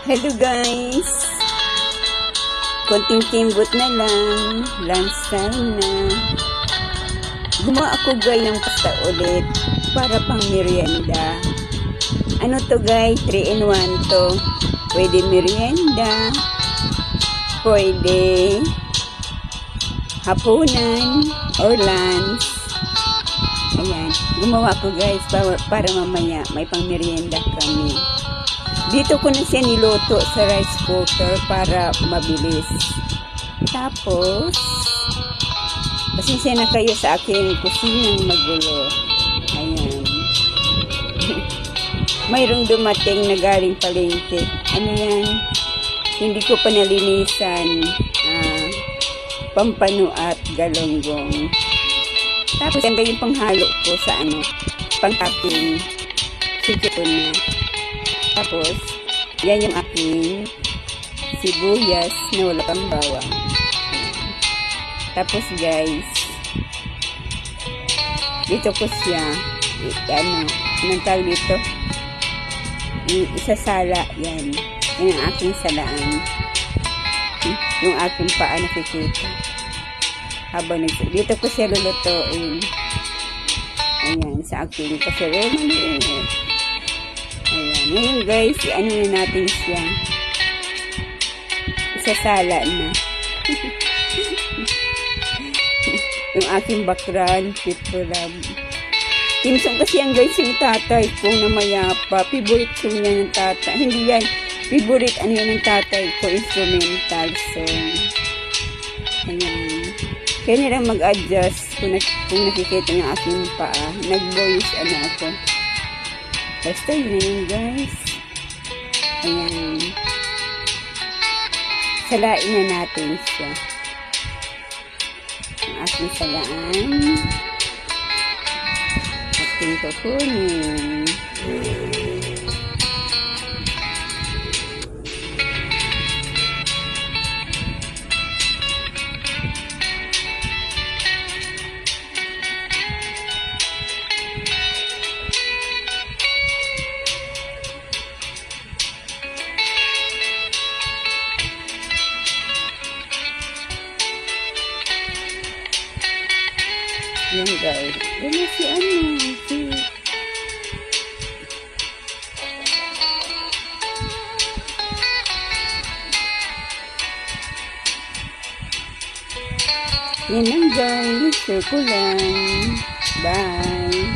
Hello guys! Konting timbot na lang. Lunch time na. Gumawa ako guys ng pasta ulit para pang merienda. Ano to guys? 3 in 1 to. Pwede merienda. Pwede hapunan or lunch. Ayan. Gumawa ko guys para mamaya may pang merienda kami. Dito ko na siya niluto sa rice cooker para mabilis. Tapos, pasensya na kayo sa aking kusinang magulo. Ayan. Mayroong dumating na galing palengke. Ano yan? Hindi ko pa nalinisan. Pampano at galonggong. Tapos, yan yung panghalo ko sa pang-topping. Sige ko na. Tapos, yan yung aking sibuyas na wala pang bawang. Tapos guys, dito ko siya, anong tawag dito? Isasala, yan. Yan ang aking salaan. Yung aking paa nakikita. Dito ko siya lulutuin. Ayan, sa aking kasirema na yun. Ayan. Ngayon guys, ano na natin siya. Isasala na. Yung aking background, pipulam. Timsong kasi yan guys yung tatay ko na mayapa. Favorite ko niya ng tatay. Hindi yan. Favorite ano yan ng tatay ko. Instrumental song. Ayan. Kaya nila mag-adjust kung nakikita niya aking paa. Nag-voice ako. Basta yun na yun guys. Ayan. Salain na natin siya. Ang aking salaan. Ating kukunin. Yan guys. Yan na si Yan lang guys. Share ko lang. Bye.